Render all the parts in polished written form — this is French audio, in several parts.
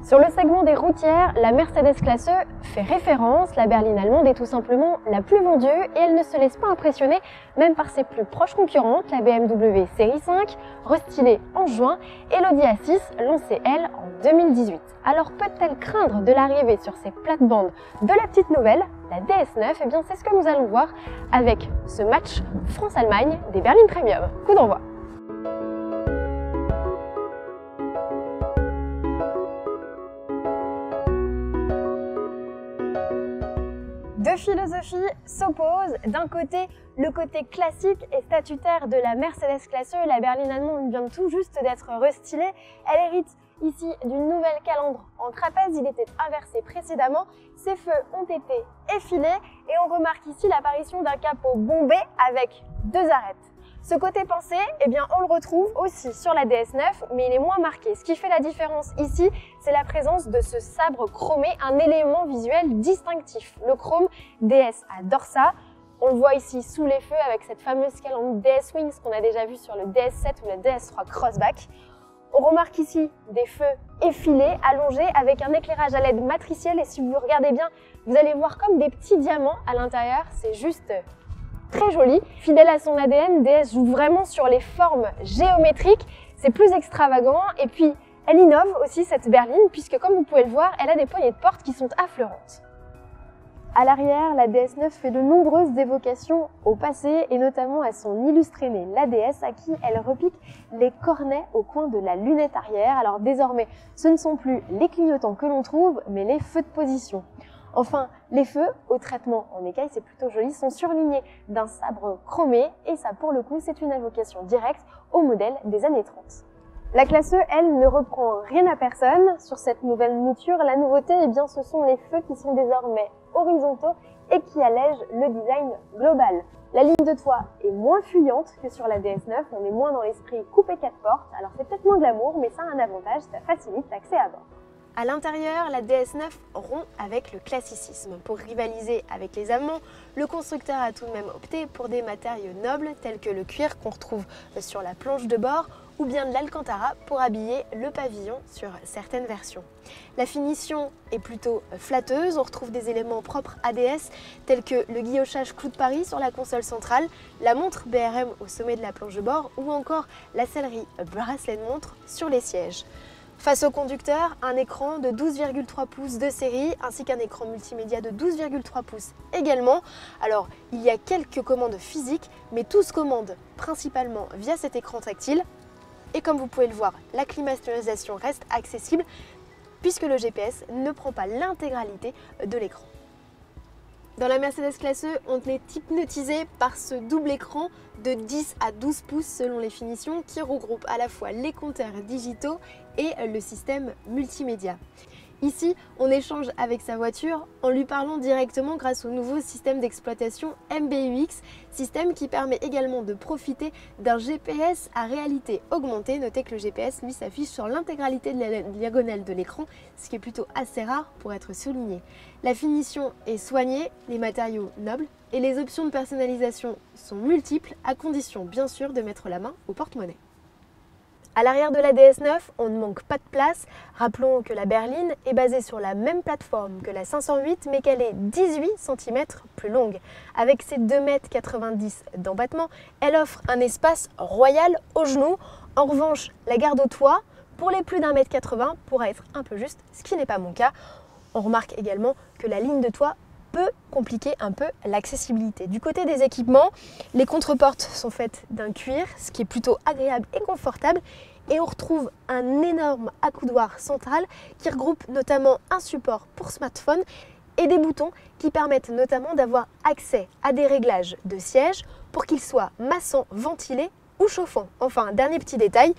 Sur le segment des routières, la Mercedes Classe E fait référence. La berline allemande est tout simplement la plus vendue et elle ne se laisse pas impressionner même par ses plus proches concurrentes, la BMW série 5, restylée en juin, et l'Audi A6, lancée elle en 2018. Alors peut-elle craindre de l'arrivée sur ces plates-bandes de la petite nouvelle, la DS9? Eh bien c'est ce que nous allons voir avec ce match France-Allemagne des berlines premium. Coup d'envoi. Deux philosophies s'opposent. D'un côté, le côté classique et statutaire de la Mercedes Classe E, la berline allemande vient tout juste d'être restylée. Elle hérite ici d'une nouvelle calandre en trapèze, il était inversé précédemment. Ses feux ont été effilés et on remarque ici l'apparition d'un capot bombé avec deux arêtes. Ce côté pensé, eh bien, on le retrouve aussi sur la DS9, mais il est moins marqué. Ce qui fait la différence ici, c'est la présence de ce sabre chromé, un élément visuel distinctif. Le chrome, DS adore ça. On le voit ici sous les feux avec cette fameuse calandre DS Wings qu'on a déjà vu sur le DS7 ou le DS3 Crossback. On remarque ici des feux effilés, allongés, avec un éclairage à LED matriciel. Et si vous regardez bien, vous allez voir comme des petits diamants à l'intérieur. C'est juste très joli. Fidèle à son ADN, DS joue vraiment sur les formes géométriques. C'est plus extravagant. Et puis, elle innove aussi cette berline, puisque comme vous pouvez le voir, elle a des poignées de porte qui sont affleurantes. À l'arrière, la DS9 fait de nombreuses évocations au passé et notamment à son illustre aîné, la DS, à qui elle repique les cornets au coin de la lunette arrière. Alors désormais, ce ne sont plus les clignotants que l'on trouve, mais les feux de position. Enfin, les feux, au traitement en écaille, c'est plutôt joli, sont surlignés d'un sabre chromé et ça, pour le coup, c'est une invocation directe au modèle des années 30. La Classe E, elle, ne reprend rien à personne sur cette nouvelle mouture. La nouveauté, eh bien, ce sont les feux qui sont désormais horizontaux et qui allègent le design global. La ligne de toit est moins fuyante que sur la DS9, on est moins dans l'esprit coupé 4 portes. Alors c'est peut-être moins glamour, mais ça a un avantage, ça facilite l'accès à bord. À l'intérieur, la DS9 rompt avec le classicisme. Pour rivaliser avec les Allemands, le constructeur a tout de même opté pour des matériaux nobles tels que le cuir qu'on retrouve sur la planche de bord ou bien de l'alcantara pour habiller le pavillon sur certaines versions. La finition est plutôt flatteuse, on retrouve des éléments propres ADS tels que le guillochage clou de Paris sur la console centrale, la montre BRM au sommet de la planche de bord ou encore la sellerie bracelet de montre sur les sièges. Face au conducteur, un écran de 12,3 pouces de série ainsi qu'un écran multimédia de 12,3 pouces également. Alors, il y a quelques commandes physiques, mais tout se commande principalement via cet écran tactile. Et comme vous pouvez le voir, la climatisation reste accessible puisque le GPS ne prend pas l'intégralité de l'écran. Dans la Mercedes Classe E, on est hypnotisé par ce double écran de 10 à 12 pouces selon les finitions qui regroupe à la fois les compteurs digitaux et le système multimédia. Ici, on échange avec sa voiture en lui parlant directement grâce au nouveau système d'exploitation MBUX, système qui permet également de profiter d'un GPS à réalité augmentée. Notez que le GPS, lui, s'affiche sur l'intégralité de la diagonale de l'écran, ce qui est plutôt assez rare pour être souligné. La finition est soignée, les matériaux nobles et les options de personnalisation sont multiples, à condition bien sûr de mettre la main au porte-monnaie. À l'arrière de la DS9, on ne manque pas de place. Rappelons que la berline est basée sur la même plateforme que la 508, mais qu'elle est 18 cm plus longue. Avec ses 2,90 m d'empattement, elle offre un espace royal aux genoux. En revanche, la garde au toit, pour les plus d'1,80 m, pourra être un peu juste, ce qui n'est pas mon cas. On remarque également que la ligne de toit peut compliquer un peu l'accessibilité. Du côté des équipements, les contreportes sont faites d'un cuir, ce qui est plutôt agréable et confortable. Et on retrouve un énorme accoudoir central qui regroupe notamment un support pour smartphone et des boutons qui permettent notamment d'avoir accès à des réglages de siège pour qu'ils soient massants, ventilés ou chauffants. Enfin, dernier petit détail,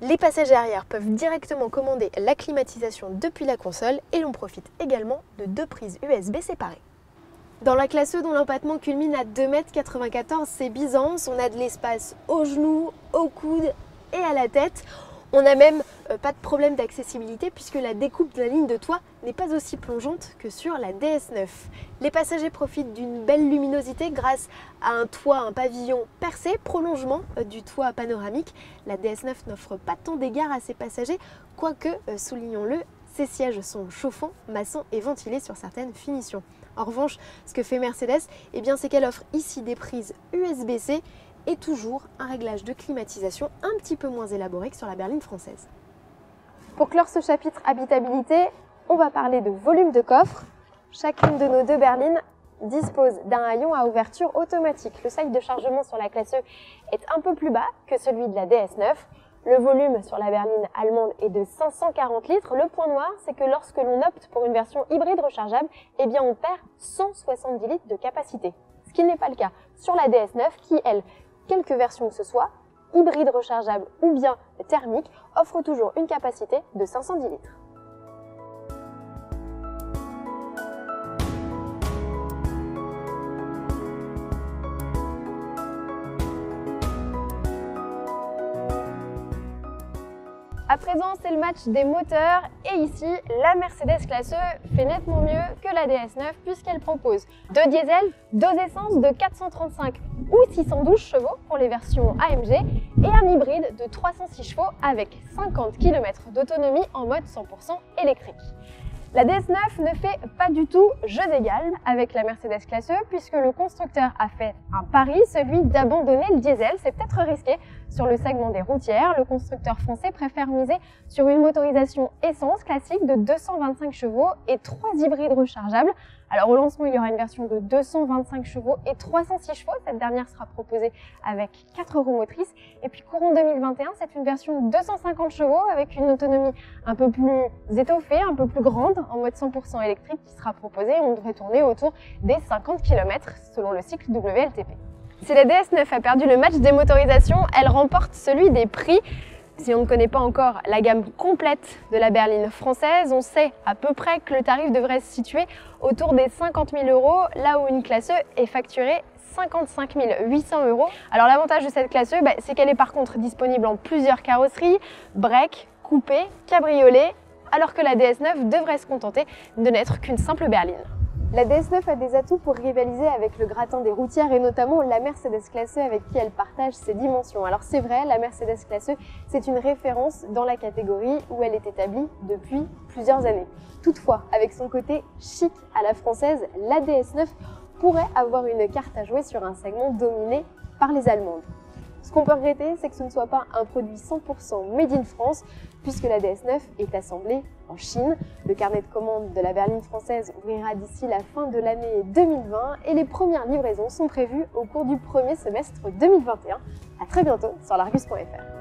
les passagers arrière peuvent directement commander la climatisation depuis la console et l'on profite également de 2 prises USB séparées. Dans la Classe E, dont l'empattement culmine à 2,94 m, c'est Byzance, on a de l'espace aux genoux, aux coudes et à la tête. On n'a même pas de problème d'accessibilité puisque la découpe de la ligne de toit n'est pas aussi plongeante que sur la DS9. Les passagers profitent d'une belle luminosité grâce à un toit, un pavillon percé, prolongement du toit panoramique. La DS9 n'offre pas tant d'égards à ses passagers, quoique, soulignons-le, Ces sièges sont chauffants, maçons et ventilés sur certaines finitions. En revanche, ce que fait Mercedes, c'est qu'elle offre ici des prises USB-C et toujours un réglage de climatisation un petit peu moins élaboré que sur la berline française. Pour clore ce chapitre habitabilité, on va parler de volume de coffre. Chacune de nos deux berlines dispose d'un haillon à ouverture automatique. Le seuil de chargement sur la classe E est un peu plus bas que celui de la DS9. Le volume sur la berline allemande est de 540 litres. Le point noir, c'est que lorsque l'on opte pour une version hybride rechargeable, on perd 170 litres de capacité. Ce qui n'est pas le cas sur la DS9 qui, elle, quelque version que ce soit, hybride rechargeable ou bien thermique, offre toujours une capacité de 510 litres. À présent, c'est le match des moteurs et ici, la Mercedes classe E fait nettement mieux que la DS9 puisqu'elle propose deux diesel, deux essences de 435 ou 612 chevaux pour les versions AMG et un hybride de 306 chevaux avec 50 km d'autonomie en mode 100% électrique. La DS9 ne fait pas du tout jeu d'égal avec la Mercedes classe E puisque le constructeur a fait un pari, celui d'abandonner le diesel. C'est peut-être risqué sur le segment des routières. Le constructeur français préfère miser sur une motorisation essence classique de 225 chevaux et 3 hybrides rechargeables. Alors au lancement, il y aura une version de 225 chevaux et 306 chevaux. Cette dernière sera proposée avec 4 roues motrices. Et puis courant 2021, c'est une version de 250 chevaux avec une autonomie un peu plus étoffée, un peu plus grande, en mode 100% électrique qui sera proposée. On devrait tourner autour des 50 km selon le cycle WLTP. Si la DS9 a perdu le match des motorisations, elle remporte celui des prix. Si on ne connaît pas encore la gamme complète de la berline française, on sait à peu près que le tarif devrait se situer autour des 50 000 €, là où une classe E est facturée 55 800 €. Alors l'avantage de cette classe E, c'est qu'elle est par contre disponible en plusieurs carrosseries, break, coupé, cabriolet, alors que la DS9 devrait se contenter de n'être qu'une simple berline. La DS9 a des atouts pour rivaliser avec le gratin des routières et notamment la Mercedes classe E avec qui elle partage ses dimensions. Alors c'est vrai, la Mercedes classe E, c'est une référence dans la catégorie où elle est établie depuis plusieurs années. Toutefois, avec son côté chic à la française, la DS9 pourrait avoir une carte à jouer sur un segment dominé par les Allemandes. Ce qu'on peut regretter, c'est que ce ne soit pas un produit 100% made in France, puisque la DS9 est assemblée en Chine. Le carnet de commandes de la berline française ouvrira d'ici la fin de l'année 2020 et les premières livraisons sont prévues au cours du premier semestre 2021. À très bientôt sur l'Argus.fr.